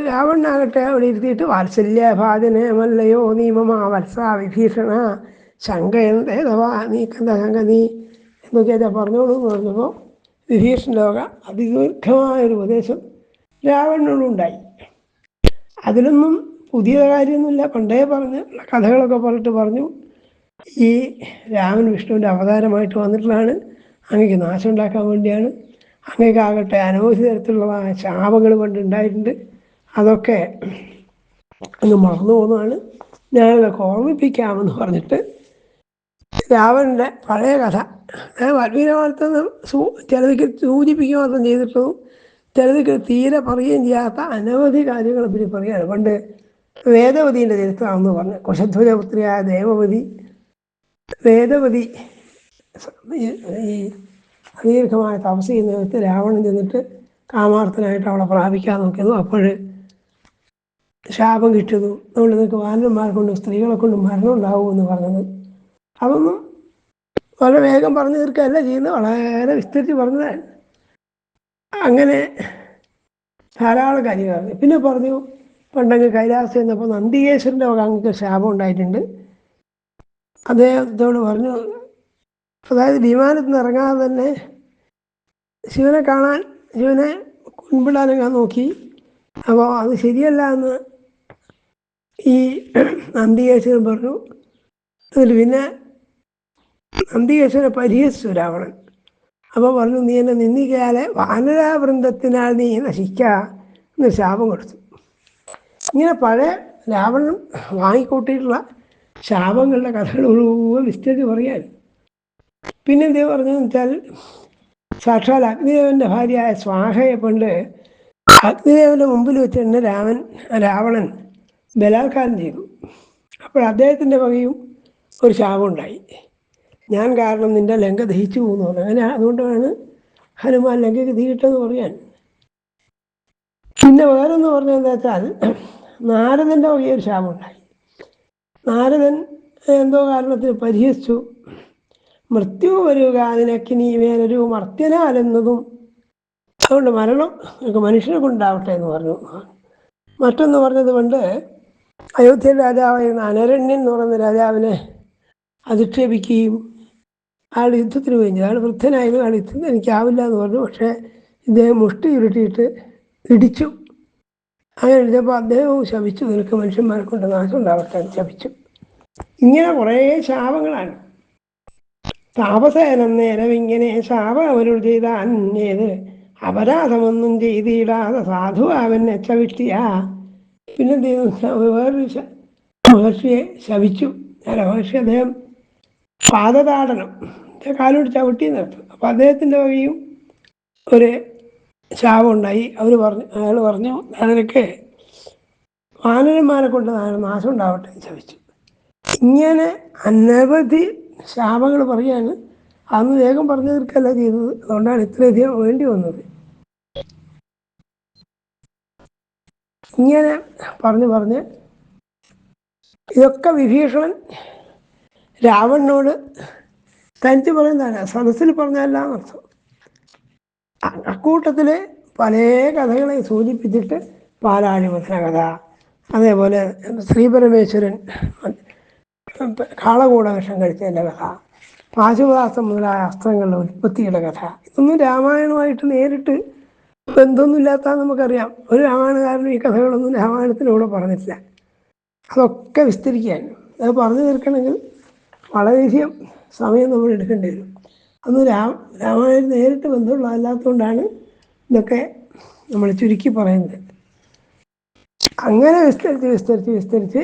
രാവണനാകട്ടെ അവിടെ ഇരുത്തിയിട്ട്, വാത്സല്യഭാജനമല്ലയോ നീ മമ വത്സ വിഭീഷണ ശങ്ക എന്തേതവാ, നീക്കെന്താ ശങ്ക, നീ എന്നൊക്കെയാ പറഞ്ഞോളൂ എന്ന് പറഞ്ഞപ്പോൾ വിഭീഷണൻ്റെ വക അതിദീർഘമായൊരു ഉപദേശം രാവണനോടുണ്ടായി. അതിലൊന്നും പുതിയ കാര്യമൊന്നുമില്ല, പണ്ടേ പറഞ്ഞ് കഥകളൊക്കെ പറഞ്ഞിട്ട് പറഞ്ഞു, ഈ രാമൻ വിഷ്ണുവിൻ്റെ അവതാരമായിട്ട് വന്നിട്ടുള്ളതാണ്, അങ്ങേക്ക് നാശം ഉണ്ടാക്കാൻ വേണ്ടിയാണ്. അങ്ങേക്കാകട്ടെ അനവധി തരത്തിലുള്ള ശാപങ്ങൾ പണ്ടുണ്ടായിട്ടുണ്ട്, അതൊക്കെ അങ്ങ് മറന്നു പോകുന്നതാണ്, ഞാനതൊക്കെ ഓർമ്മിപ്പിക്കാമെന്ന് പറഞ്ഞിട്ട് രാവണൻ്റെ പഴയ കഥ വാൽമീകി ചിലതൊക്കെ സൂചിപ്പിക്കുക മാത്രം ചെയ്തിട്ടുള്ളൂ, ചിലതൊക്കെ തീരെ പറയുകയും ചെയ്യാത്ത അനവധി കാര്യങ്ങളെ പറ്റി പറയുകയാണ്. പണ്ട് വേദവതിൻ്റെ ചരിത്രമാണെന്ന് പറഞ്ഞു. കുശധ്വജപുത്രിയായ വേദവതി ഈ ദീർഘമായ തപസ് ചെയ്യുന്ന രാവണൻ ചെന്നിട്ട് കാമാർത്ഥനായിട്ട് അവളെ പ്രാപിക്കാൻ നോക്കിയതും അപ്പോൾ ശാപം കിട്ടിയതും അതുകൊണ്ട് നിങ്ങൾക്ക് വാനന്മാരെ കൊണ്ടും സ്ത്രീകളെ കൊണ്ടും മരണം ഉണ്ടാവുമെന്ന് പറഞ്ഞത്, അതൊന്നും വളരെ വേഗം പറഞ്ഞു തീർക്കുകയല്ല ചെയ്യുന്നത്, വളരെ വിസ്തരിച്ച് പറഞ്ഞതാണ്. അങ്ങനെ ധാരാളം കാര്യങ്ങൾ. പിന്നെ പറഞ്ഞു, പണ്ടങ്ങ് കൈലാസം ചെന്നപ്പോൾ നന്ദികേശ്വരൻ്റെ വക അങ്ങക്ക് ശാപം ഉണ്ടായിട്ടുണ്ട്. അദ്ദേഹത്തോട് പറഞ്ഞു, അതായത് വിമാനത്തിൽ നിന്ന് ഇറങ്ങാതെ തന്നെ ശിവനെ കുൻപിടാനൊക്കെ നോക്കി. അപ്പോൾ അത് ശരിയല്ല എന്ന് ഈ നന്ദികേശ്വരൻ പറഞ്ഞു. എന്നിട്ട് പിന്നെ നന്ദികേശ്വരനെ പരിഹസിച്ചു രാവണൻ. അപ്പോൾ പറഞ്ഞു, നീ എന്നെ നിന്ദിക്കാതെ വാനരാവൃന്ദത്തിനാൽ നീ നശിക്കുക എന്ന് ശാപം കൊടുത്തു. ഇങ്ങനെ പഴയ രാവണൻ വാങ്ങിക്കൂട്ടിയിട്ടുള്ള ശാപങ്ങളുടെ കഥകൾ മുഴുവൻ വിസ്തരിച്ച് പറയാൻ. പിന്നെ എന്ത് പറഞ്ഞതെന്ന് വെച്ചാൽ, സാക്ഷാൽ അഗ്നിദേവൻ്റെ ഭാര്യയായ സ്വാഹയെ കൊണ്ട് അഗ്നിദേവൻ്റെ മുമ്പിൽ വെച്ച് തന്നെ രാവണൻ ബലാത്കാരം ചെയ്തു. അപ്പോൾ അദ്ദേഹത്തിൻ്റെ വകയും ഒരു ശാപമുണ്ടായി. ഞാൻ കാരണം നിൻ്റെ ലങ്ക ദഹിച്ചു പോകുന്നു പറഞ്ഞു. അങ്ങനെ അതുകൊണ്ടാണ് ഹനുമാൻ ലങ്കയ്ക്ക് തീയിട്ടെന്ന് പറയാൻ. പിന്നെ വേറൊന്ന് പറഞ്ഞതെന്ന് വെച്ചാൽ നാരദൻ്റെ വലിയൊരു ശാപമുണ്ടായി. നാരദൻ എന്തോ കാരണത്തിൽ പരിഹസിച്ചു. മൃത്യു വരിക നിനക്ക് നീ വേറൊരു മർത്യനാലെന്നതും, അതുകൊണ്ട് മരണം മനുഷ്യനെ കൊണ്ടാവട്ടെ എന്ന് പറഞ്ഞു. മറ്റൊന്ന് പറഞ്ഞത് കൊണ്ട് അയോധ്യ രാജാവായിരുന്ന അനരണ്യൻ എന്ന് പറയുന്ന രാജാവിനെ അധിക്ഷേപിക്കുകയും അയാൾ യുദ്ധത്തിന് പോയി. അയാൾ വൃദ്ധനായിരുന്നു, അയാൾ യുദ്ധത്തിന് എനിക്കാവില്ല എന്ന് പറഞ്ഞു. പക്ഷേ ഇദ്ദേഹം മുഷ്ടി ഉരുട്ടിയിട്ട് ഇടിച്ചു. അങ്ങനെ ഇടിച്ചപ്പോൾ അദ്ദേഹവും ശപിച്ചു, നിനക്ക് മനുഷ്യന്മാരെ കൊണ്ട് നാശം ഉണ്ടാവട്ടെ എന്ന് ശപിച്ചു. ഇങ്ങനെ കുറേ ശാപങ്ങളാണ്. താപസേനം നേരം ഇങ്ങനെ ശാപം അവരോട് ചെയ്താൻ, ഏത് അപരാധമൊന്നും ചെയ്തിടാതെ സാധു അവൻ എച്ചവിട്ടിയ. പിന്നെ വേറൊരു മഹർഷിയെ ശപിച്ചു. മഹർഷി അദ്ദേഹം പാദതാടനം കാലോട് ചവിട്ടി നിർത്തും. അപ്പം അദ്ദേഹത്തിൻ്റെ വകയും ഒരു ശാപം ഉണ്ടായി. അയാൾ പറഞ്ഞു അതിനൊക്കെ വാനരന്മാരെ കൊണ്ട് നാശം ഉണ്ടാവട്ടെ എന്ന് ശപിച്ചു. ഇങ്ങനെ അനവധി ശാപങ്ങൾ പറയാണ്. അന്ന് വേഗം പറഞ്ഞു തീർക്കല്ല ചെയ്തത്, അതുകൊണ്ടാണ് ഇത്രയധികം വേണ്ടി വന്നത്. ഇങ്ങനെ പറഞ്ഞ് ഇതൊക്കെ വിഭീഷണൻ രാവണനോട് തനിച്ച് പറയുന്നതാണ്, സദസ്സിൽ പറഞ്ഞല്ല എന്നർത്ഥം. അക്കൂട്ടത്തിൽ പല കഥകളെ സൂചിപ്പിച്ചിട്ട് പാലാഴിമഥന കഥ, അതേപോലെ ശ്രീപരമേശ്വരൻ കാളകൂട വിഷം കഴിച്ചതിൻ്റെ കഥ, പാശുപതാസ്ത്രം മുതലായ അസ്ത്രങ്ങളുടെ ഉൽപ്പത്തിയുടെ കഥ, ഇതൊന്നും രാമായണമായിട്ട് നേരിട്ട് ബന്ധമൊന്നുമില്ലാത്ത നമുക്കറിയാം. ഒരു രാമായണകാരനും ഈ കഥകളൊന്നും രാമായണത്തിലൂടെ പറഞ്ഞിട്ടില്ല. അതൊക്കെ വിസ്തരിക്കാൻ, അത് പറഞ്ഞു തീർക്കണമെങ്കിൽ വളരെയധികം സമയം നമ്മൾ എടുക്കേണ്ടി വരും. അന്ന് രാമായണം നേരിട്ട് ബന്ധമുള്ളതല്ലാത്തതുകൊണ്ടാണ് ഇതൊക്കെ നമ്മൾ ചുരുക്കി പറയുന്നത്. അങ്ങനെ വിസ്തരിച്ച്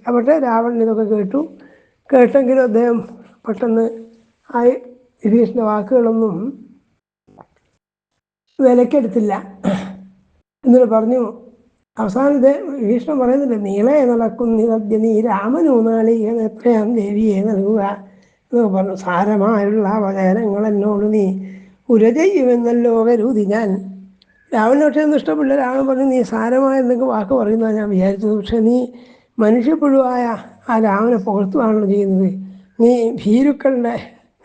അവിടെ രാവണൻ ഇതൊക്കെ കേട്ടെങ്കിലും അദ്ദേഹം പെട്ടെന്ന് ആ വിഭീഷണ വാക്കുകളൊന്നും വിലക്കെടുത്തില്ല. എന്നിട്ട് പറഞ്ഞു, അവസാനത്തെ വിഭീഷണൻ പറയുന്നില്ല, നീളെ നടക്കുന്നിതദ്യ നീ രാമനൂനാളിക എത്രയാം ദേവിയെ നൽകുക എന്നൊക്കെ പറഞ്ഞു. സാരമായുള്ള വചനങ്ങൾ എന്നോട് നീ ഉര ചെയ്യുമെന്നല്ലോ കരുതി ഞാൻ. രാവണന് പക്ഷേ ഒന്നും ഇഷ്ടപ്പെടില്ല. രാവണൻ പറഞ്ഞു, നീ സാരമായ എന്തെങ്കിലും വാക്ക് പറയുന്നതാണ് ഞാൻ വിചാരിച്ചത്, പക്ഷെ നീ മനുഷ്യപ്പുഴുവായ ആ രാമനെ പുകഴ്ത്തുകയാണല്ലോ ചെയ്യുന്നത്. നീ ഭീരുക്കളുടെ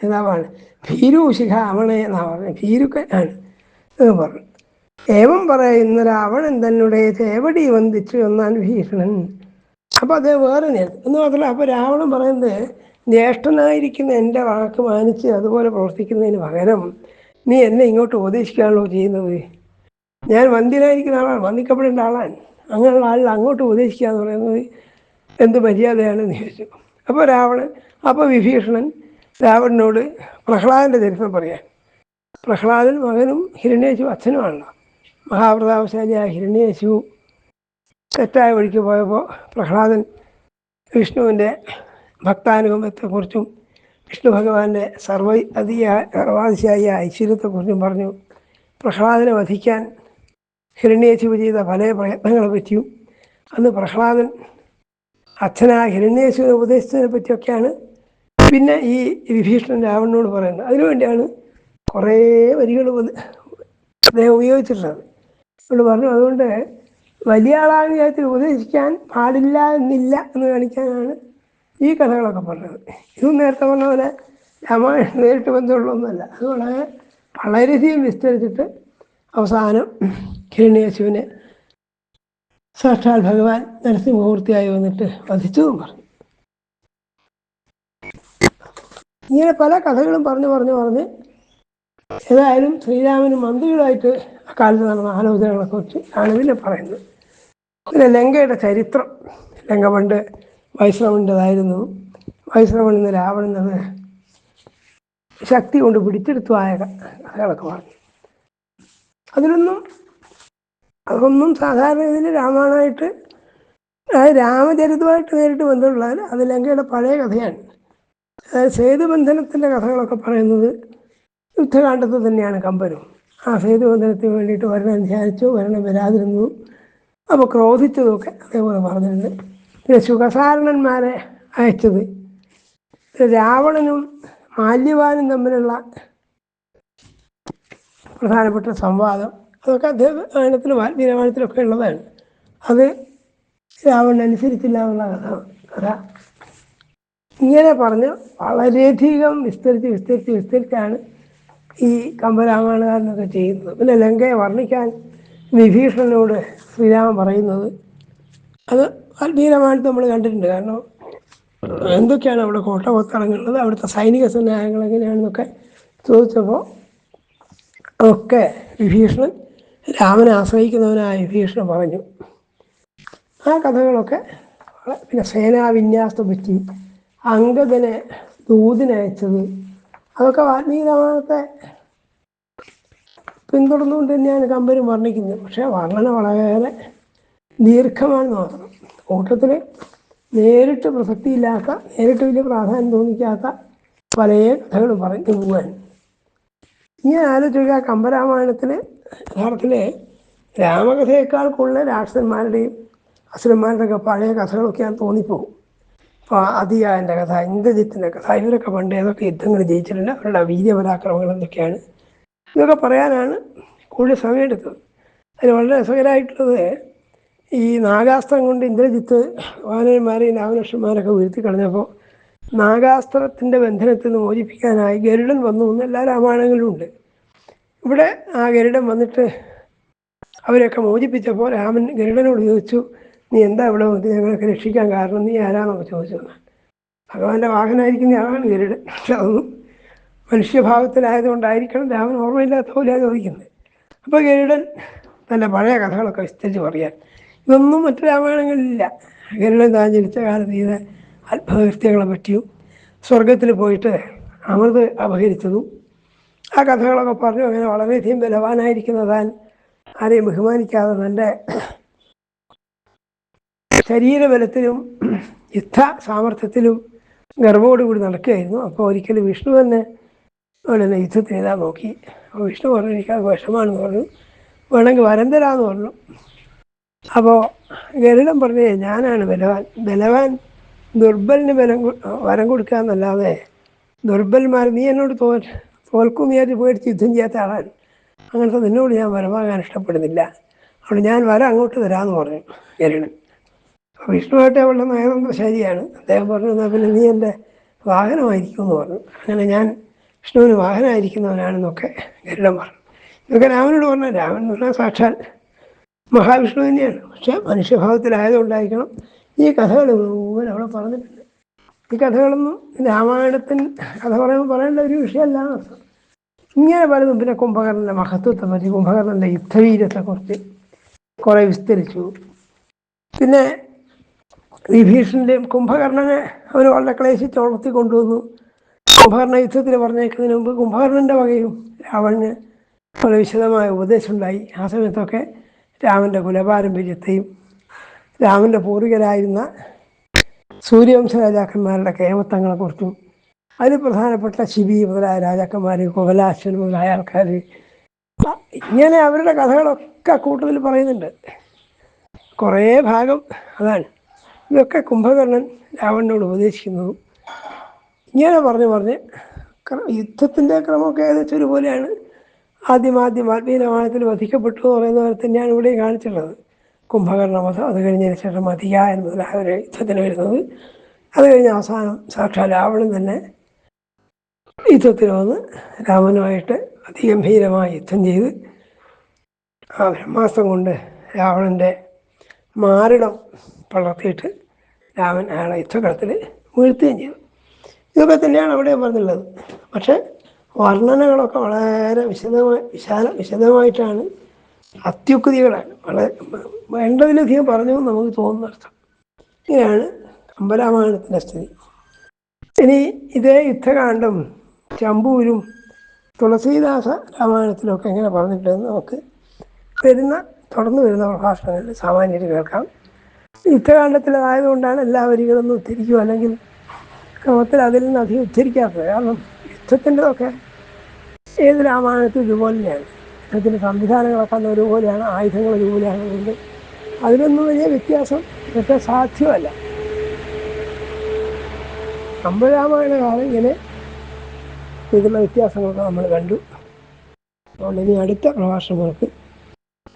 നേതാവാണ്, ഭീരു ശിഖാമണേ എന്നാ പറഞ്ഞത്, ഭീരുക്കൾ ആണ് എന്ന് പറഞ്ഞു. ഏവം പറയുന്ന രാവണൻ തന്നെ തേവടി വന്ദിച്ചു എന്നാണ് ഭീഷണൻ. അപ്പോൾ അത് വേറെ എന്ന് മാത്രമല്ല, അപ്പോൾ രാവണൻ പറയുന്നത്, ജ്യേഷ്ഠനായിരിക്കുന്ന എൻ്റെ വാക്ക് മാനിച്ച് അതുപോലെ പ്രവർത്തിക്കുന്നതിന് പകരം നീ എന്നെ ഇങ്ങോട്ട് ഉപദേശിക്കുകയാണല്ലോ ചെയ്യുന്നത്. ഞാൻ വന്ധ്യനായിരിക്കുന്ന ആളാണ്, വന്ദിക്കപ്പെടേണ്ട ആളാണ്. അങ്ങനെയുള്ള ആളിൽ അങ്ങോട്ട് ഉപദേശിക്കുക എന്ന് പറയുന്നത് എന്ത് മര്യാദയാണെന്ന് ചോദിച്ചു. അപ്പോൾ വിഭീഷണൻ രാവണനോട് പ്രഹ്ലാദൻ്റെ ചരിത്രം പറയാൻ. പ്രഹ്ലാദൻ മകനും ഹിരണ്യേശു അച്ഛനുമാണല്ലോ. മഹാപ്രതാപശാലിയായ ഹിരണ്യേശു തെറ്റായ വഴിക്ക് പോയപ്പോൾ പ്രഹ്ലാദൻ വിഷ്ണുവിൻ്റെ ഭക്താനുഗമത്തെക്കുറിച്ചും വിഷ്ണു ഭഗവാന്റെ സർവാതിശായ ഐശ്വര്യത്തെക്കുറിച്ചും പറഞ്ഞു. പ്രഹ്ലാദനെ വധിക്കാൻ ഹിരണ്യേശു ചെയ്ത പല പ്രയത്നങ്ങളെ പറ്റിയും അന്ന് പ്രഹ്ലാദൻ അച്ഛനായ ഹിരണ്യേശുവിനെ ഉപദേശിച്ചതിനെ പറ്റിയൊക്കെയാണ് പിന്നെ ഈ വിഭീഷണൻ രാവണനോട് പറയുന്നത്. അതിനുവേണ്ടിയാണ് കുറേ വരികൾ അദ്ദേഹം ഉപയോഗിച്ചിട്ടുള്ളത്. അതുകൊണ്ട് പറഞ്ഞു, അതുകൊണ്ട് വലിയ ആളാണ് വിചാരിച്ച് ഉപദേശിക്കാൻ പാടില്ല എന്നില്ല എന്ന് കാണിക്കാനാണ് ഈ കഥകളൊക്കെ പറഞ്ഞത്. ഇതും നേരത്തെ പറഞ്ഞ പോലെ രാമായണം നേരിട്ട് ബന്ധമുള്ളതൊന്നുമല്ല. അതുകൊണ്ട് വളരെയധികം വിസ്തരിച്ചിട്ട് അവസാനം ഹിരണ്യേശുവിനെ സാക്ഷാൽ ഭഗവാൻ നരസിംഹമൂർത്തിയായി വന്നിട്ട് വധിച്ചതും പറഞ്ഞു. ഇങ്ങനെ പല കഥകളും പറഞ്ഞ് ഏതായാലും ശ്രീരാമനും മന്ത്രികളായിട്ട് അക്കാലത്ത് നടന്ന ആലോചനകളെക്കുറിച്ച് ആണ് ഇതിൽ പറയുന്നത്. പിന്നെ ലങ്കയുടെ ചരിത്രം. ലങ്ക പണ്ട് വൈശ്രവൻ്റെതായിരുന്നു. വൈശ്രവണിൽ നിന്ന് രാവണനത് ശക്തി കൊണ്ട് പിടിച്ചെടുത്തു ആയ കഥകളൊക്കെ പറഞ്ഞു. അതൊന്നും സാധാരണ ഇതിൽ രാമായണമായിട്ട്, അതായത് രാമചരിതമായിട്ട് നേരിട്ട് ബന്ധമുള്ളതല്ല. അത് ലങ്കയുടെ പഴയ കഥയാണ്. അതായത് സേതുബന്ധനത്തിൻ്റെ കഥകളൊക്കെ പറയുന്നത് യുദ്ധകാണ്ഡത്തിൽ തന്നെയാണ് കമ്പനും. ആ സേതുബന്ധനത്തിന് വേണ്ടിയിട്ട് വരണം ധ്യാനിച്ചു, വരണം വരാതിരുന്നതും അപ്പോൾ ക്രോധിച്ചതുമൊക്കെ അതേപോലെ പറഞ്ഞിട്ടുണ്ട്. പിന്നെ ശുഖസാരണന്മാരെ അയച്ചത് രാവണനും മാല്യവാനും തമ്മിലുള്ള പ്രധാനപ്പെട്ട സംവാദം, അതൊക്കെ അദ്ദേഹത്തിൽ വാൽമീകി രാമായണത്തിലൊക്കെ ഉള്ളതാണ്. അത് രാവണൻ അനുസരിച്ചില്ല എന്നുള്ള കഥ ഇങ്ങനെ പറഞ്ഞ് വളരെയധികം വിസ്തരിച്ചാണ് ഈ കമ്പരാമായണകാരനൊക്കെ ചെയ്യുന്നത്. പിന്നെ ലങ്കയെ വർണ്ണിക്കാൻ വിഭീഷണനോട് ശ്രീരാമൻ പറയുന്നത് അത് വാൽമീകി രാമായണത്തിൽ നമ്മൾ കണ്ടിട്ടുണ്ട്. കാരണം എന്തൊക്കെയാണ് അവിടെ കോട്ടകൊത്തളങ്ങളുള്ളത്, അവിടുത്തെ സൈനിക സന്നാഹങ്ങൾ എങ്ങനെയാണെന്നൊക്കെ ചോദിച്ചപ്പോൾ ഒക്കെ വിഭീഷണൻ രാമനെ ആശ്രയിക്കുന്നവനായ വിഭീഷണൻ പറഞ്ഞു. ആ കഥകളൊക്കെ പിന്നെ സേനാവിന്യാസത്തെ പറ്റി അംഗദനെ ദൂതിനയച്ചത്, അതൊക്കെ വാൽമീകി രാമായണത്തെ പിന്തുടർന്നുകൊണ്ട് തന്നെയാണ് കമ്പരും വർണ്ണിക്കുന്നത്. പക്ഷേ വർണ്ണന വളരെ ദീർഘമാണെന്ന് മാത്രം. കൂട്ടത്തിൽ നേരിട്ട് പ്രസക്തിയില്ലാത്ത, നേരിട്ട് വലിയ പ്രാധാന്യം തോന്നിക്കാത്ത പല കഥകൾ പറഞ്ഞു പോകാൻ. ഇങ്ങനെ ആലോചിക്കുക, കമ്പരാമായണത്തിൽ യഥാർത്ഥത്തിൽ രാമകഥയേക്കാൾ കൂടുതൽ രാക്ഷസന്മാരുടെയും അസുരന്മാരുടെയൊക്കെ പഴയ കഥകളൊക്കെയാണ് തോന്നിപ്പോകും. അപ്പോൾ അതിയായൻ്റെ കഥ, ഇന്ദ്രജിത്തിൻ്റെ കഥ, ഇവരൊക്കെ പണ്ട് ഏതൊക്കെ യുദ്ധങ്ങൾ ജയിച്ചിട്ടുണ്ട്, അവരുടെ വീര്യപരാക്രമങ്ങൾ എന്തൊക്കെയാണ്, ഇതൊക്കെ പറയാനാണ് കൂടുതൽ സമയമെടുത്തത്. അതിന് വളരെ രസകരമായിട്ടുള്ളത്, ഈ നാഗാസ്ത്രം കൊണ്ട് ഇന്ദ്രജിത്ത് വാനരന്മാരെയും രാമലക്ഷ്മണന്മാരൊക്കെ വീഴ്ത്തി കളഞ്ഞപ്പോൾ നാഗാസ്ത്രത്തിൻ്റെ ബന്ധനത്തിൽ നിന്ന് മോചിപ്പിക്കാനായി ഗരുഡൻ വന്നു എന്ന് എല്ലാ രാമായണങ്ങളിലും ഉണ്ട്. ഇവിടെ ആ ഗരുഡൻ വന്നിട്ട് അവരെയൊക്കെ മോചിപ്പിച്ചപ്പോൾ രാമൻ ഗരുഡനോട് ചോദിച്ചു, നീ എന്താ ഇവിടെ വന്ന് ഞങ്ങളൊക്കെ രക്ഷിക്കാൻ കാരണം, നീ ആരാന്നൊക്കെ ചോദിച്ചു. ഭഗവാന്റെ വാഹനമായിരിക്കുന്ന ആളാണ് ഗരുഡൻ. പക്ഷെ അതൊന്നും മനുഷ്യഭാവത്തിലായതുകൊണ്ടായിരിക്കണം രാമൻ ഓർമ്മയില്ലാത്ത പോലെയാണ് ചോദിക്കുന്നത്. അപ്പോൾ ഗരുഡൻ തൻ്റെ പഴയ കഥകളൊക്കെ വിസ്തരിച്ച് പറയാൻ, ഇതൊന്നും മറ്റു രാമായണങ്ങളിലില്ല. ഗരുഡൻ താൻ ജനിച്ച കാലത്ത് ചെയ്ത അത്ഭുതകൃത്യങ്ങളെ പറ്റിയും സ്വർഗത്തിൽ പോയിട്ട് അമൃത് അപഹരിച്ചതും ആ കഥകളൊക്കെ പറഞ്ഞു. അങ്ങനെ വളരെയധികം ബലവാനായിരിക്കുന്ന താൻ ആരെയും ബഹുമാനിക്കാതെ തൻ്റെ ശരീരബലത്തിലും യുദ്ധ സാമർഥ്യത്തിലും ഗർവോടുകൂടി നടക്കുകയായിരുന്നു. അപ്പോൾ ഒരിക്കലും വിഷ്ണു തന്നെ അവിടെ യുദ്ധത്തിന് എഴുതാൻ നോക്കി. അപ്പോൾ വിഷ്ണു പറഞ്ഞു, എനിക്കത് വിഷമാണെന്ന് പറഞ്ഞു, വേണമെങ്കിൽ വരം തരാമെന്ന് പറഞ്ഞു. അപ്പോൾ ഗരുഡൻ പറഞ്ഞേ, ഞാനാണ് ബലവാൻ ദുർബലിന് വരം കൊടുക്കുക എന്നല്ലാതെ ദുർബലന്മാർ, നീ എന്നോട് തോൽക്കും വിചാരിച്ച് പേടിച്ച് യുദ്ധം ചെയ്യാത്ത ആളാണ്, അങ്ങനത്തെ നിന്നോട് ഞാൻ വരമാകാൻ ഇഷ്ടപ്പെടുന്നില്ല, അതുകൊണ്ട് ഞാൻ വരം അങ്ങോട്ട് തരാമെന്ന് പറഞ്ഞു ഗരുഡൻ. അപ്പോൾ വിഷ്ണുവായിട്ട് അവളുടെ നയതന്ത്ര ശൈലിയാണ്. അദ്ദേഹം പറഞ്ഞു, എന്നാൽ പിന്നെ നീ എൻ്റെ വാഹനമായിരിക്കുമെന്ന് പറഞ്ഞു. അങ്ങനെ ഞാൻ വിഷ്ണുവിന് വാഹനമായിരിക്കുന്നവനാണെന്നൊക്കെ ഗരുഡൻ പറഞ്ഞു. ഇതൊക്കെ രാമനോട് പറഞ്ഞാൽ, രാമൻ എന്ന് പറഞ്ഞാൽ സാക്ഷാൽ മഹാവിഷ്ണു തന്നെയാണ്. പക്ഷേ മനുഷ്യഭാവത്തിലായതുകൊണ്ടായിരിക്കണം ഈ കഥകൾ മുഴുവൻ അവിടെ പറഞ്ഞിട്ടുണ്ട്. ഈ കഥകളൊന്നും രാമായണത്തിന് കഥ പറയുമ്പോൾ പറയേണ്ട ഒരു വിഷയമല്ല. ഇങ്ങനെ പലതും. പിന്നെ കുംഭകർണൻ്റെ മഹത്വത്തെ പറ്റി, കുംഭകർണൻ്റെ യുദ്ധവീര്യത്തെക്കുറിച്ച് കുറേ വിസ്തരിച്ചു. പിന്നെ വിഭീഷണൻ്റെയും കുംഭകർണനെ അവർ വളരെ ക്ലേശിച്ച് വളർത്തി കൊണ്ടുവന്നു. കുംഭകർണ യുദ്ധത്തിൽ പറഞ്ഞേക്കുന്നതിന് മുമ്പ് കുംഭകർണൻ്റെ വകയും രാവണന് വളരെ വിശദമായ ഉപദേശം ഉണ്ടായി. ആ സമയത്തൊക്കെ രാമൻ്റെ കുലപാരമ്പര്യത്തെയും രാമൻ്റെ പൂർവികരായിരുന്ന സൂര്യവംശ രാജാക്കന്മാരുടെ കേമത്തങ്ങളെക്കുറിച്ചും അതിൽ പ്രധാനപ്പെട്ട ശിബി മുതലായ രാജാക്കന്മാർ, കുവലാശ്വൻ മുതലായ ആൾക്കാർ, ഇങ്ങനെ അവരുടെ കഥകളൊക്കെ കൂട്ടത്തിൽ പറയുന്നുണ്ട്. കുറേ ഭാഗം അതാണ്. ഇതൊക്കെ കുംഭകർണൻ രാവണനോട് ഉപദേശിക്കുന്നതും ഇങ്ങനെ പറഞ്ഞ് യുദ്ധത്തിൻ്റെ ക്രമമൊക്കെ ഏകദേശം ഒരുപോലെയാണ്. ആദ്യം വാൽമീകി രാമായണത്തിൽ വധിക്കപ്പെട്ടു എന്ന് പറയുന്ന പോലെ തന്നെയാണ് ഇവിടെ കാണിച്ചിട്ടുള്ളത്. കുംഭകർണവധം, അത് കഴിഞ്ഞതിന് ശേഷം മതിയായൻ മുതലായ ഒരു യുദ്ധത്തിന് വരുന്നത്, അത് കഴിഞ്ഞ് അവസാനം സാക്ഷാൽ രാവണൻ തന്നെ യുദ്ധത്തിന് വന്ന് രാമനുമായിട്ട് അതിഗംഭീരമായി യുദ്ധം ചെയ്ത് ആ ബ്രഹ്മാസ്ത്രം കൊണ്ട് രാവണൻ്റെ മാറിടം പളർത്തിയിട്ട് രാമൻ അയാളെ യുദ്ധകളത്തിൽ വീഴ്ത്തുകയും ചെയ്തു. ഇതൊക്കെ തന്നെയാണ് അവിടെ പറഞ്ഞുള്ളത്. പക്ഷേ വർണ്ണനകളൊക്കെ വളരെ വിശദമായിട്ടാണ്, അത്യുക്തികളാണ്. വളരെ വേണ്ടതിലധികം പറഞ്ഞു നമുക്ക് തോന്നുന്നർത്ഥം. ഇങ്ങനെയാണ് കമ്പരാമായണത്തിൻ്റെ സ്ഥിതി. ഇനി ഇതേ യുദ്ധകാന്ഡം ചമ്പൂരും തുളസീദാസ രാമായണത്തിലൊക്കെ എങ്ങനെ പറഞ്ഞിട്ടുണ്ടെന്ന് നമുക്ക് തുടർന്ന് വരുന്ന പ്രഭാഷണങ്ങളിൽ സാമാന്യര് കേൾക്കാം. യുദ്ധകാന്ഡത്തിലായതുകൊണ്ടാണ് എല്ലാ വരികളൊന്നും ഉദ്ധരിക്കുക, അല്ലെങ്കിൽ ക്രമത്തിൽ അതിൽ നിന്ന് അധികം ഉദ്ധരിക്കാത്തത്. കാരണം യുദ്ധത്തിൻ്റെതൊക്കെ ഏത് രാമായണത്തിൽ ഇതുപോലെ തന്നെയാണ്. യുദ്ധത്തിൻ്റെ സംവിധാനങ്ങളൊക്കെ അന്ന് ഒരുപോലെയാണ്, ആയുധങ്ങൾ ഒരുപോലെയാണ്. അതുകൊണ്ട് അതിലൊന്നും വലിയ വ്യത്യാസം ഇതൊക്കെ സാധ്യമല്ല. കമ്പരാമായണ കാലം ഇങ്ങനെ ഇതിലുള്ള വ്യത്യാസങ്ങളൊക്കെ നമ്മൾ കണ്ടു. അതുകൊണ്ട് ഇനി അടുത്ത പ്രഭാഷണങ്ങൾക്ക്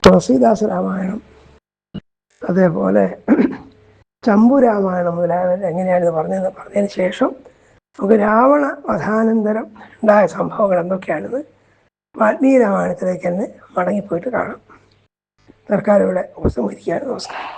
തുളസീദാസ രാമായണം, അതേപോലെ ചമ്പു രാമായണം മുതലായവ എങ്ങനെയാണ് പറഞ്ഞതിന് ശേഷം നമുക്ക് രാവണ വധാനന്തരം ഉണ്ടായ സംഭവങ്ങൾ എന്തൊക്കെയാണെന്ന് വാൽമീകി രാമായണത്തിലേക്ക് തന്നെ മടങ്ങിപ്പോയിട്ട് കാണാം. തൽക്കാലം ഇവിടെ ഉപസംഹരിക്കുകയാണ്. നമസ്കാരം.